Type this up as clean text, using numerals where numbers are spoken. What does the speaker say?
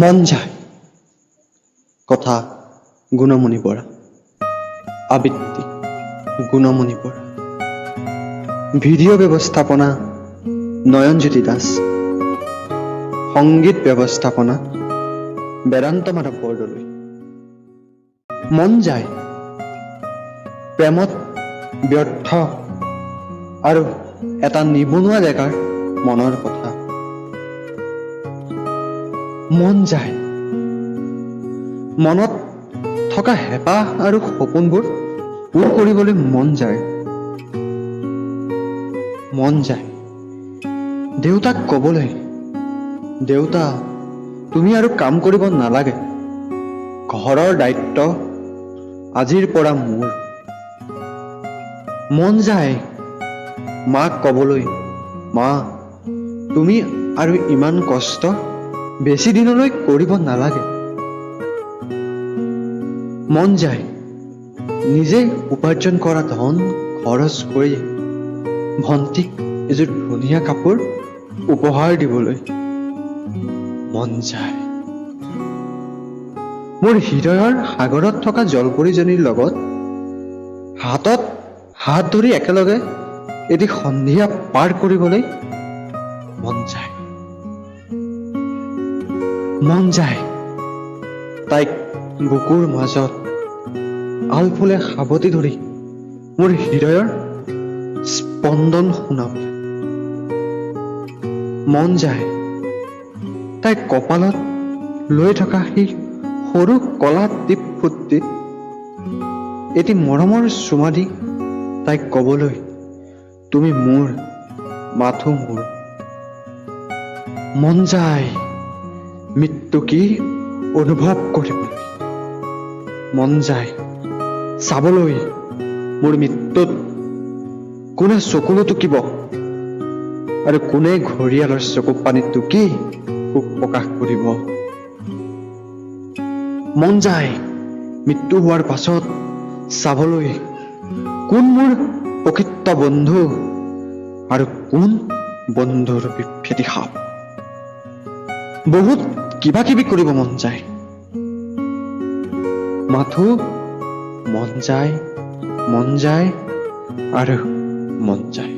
মন যায়। কথা গুণমণি বৰা। আবৃত্তি গুণমণি বৰা। ভিডিঅ' ব্যৱস্থাপনা নয়নজ্যোতি দাস। সংগীত ব্যৱস্থাপনা বেদান্ত মাধৱ বৰদলৈ। মন যায় প্ৰেমত ব্যৰ্থ আৰু এটা নিবনুৱা ডেকাৰ মনৰ কথা। মন যায় মনত থকা হেঁপাহ আৰু সপোনবোৰ পূৰ কৰিবলৈ মন যায়। মন যায় দেউতাক ক'বলৈ, দেউতা তুমি আৰু কাম কৰিব নালাগে, ঘৰৰ দায়িত্ব আজিৰ পৰা মোৰ। মন যায় মাক ক'বলৈ, মা তুমি আৰু ইমান কষ্ট বেছি দিনলৈ কৰিব নালাগে। মন যায় নিজে উপাৰ্জন কৰা ধন খৰচ কৰি ভণ্টিক এযোৰ ধুনীয়া কাপোৰ উপহাৰ দিবলৈ। মন যায় মোৰ হৃদয়ৰ সাগৰত থকা জলপৰীজনীৰ লগত হাতত হাত ধৰি একেলগে এটি সন্ধিয়া পাৰ কৰিবলৈ মন যায়। মন যায় তাইক বুকুৰ মাজত আলফুলে সাৱটি ধৰি মোৰ হৃদয়ৰ স্পন্দন শুনাবলৈ। মন যায় তাইক কপালত লৈ থকা সেই সৰু কলা টিপ ফুটিত এটি মৰমৰ চুমা দি তাইক ক'বলৈ, তুমি মোৰ মাথো মোৰ। মন যায় মৃত্যু কি অনুভৱ কৰিবলৈ। মন যায় চাবলৈ মোৰ মৃত্যুত কোনে চকুলো টুকিব আৰু কোনে ঘৰিয়ালৰ চকু পানীত টুকি সুখ প্ৰকাশ কৰিব। মন যায় মৃত্যু হোৱাৰ পাছত চাবলৈ কোন মোৰ প্ৰকৃত বন্ধু আৰু কোন বন্ধুৰ বিভেদী সাপ। বহুত কিবা কিবি কৰিব মন যায়, মাথো মন যায় আৰু মন যায়।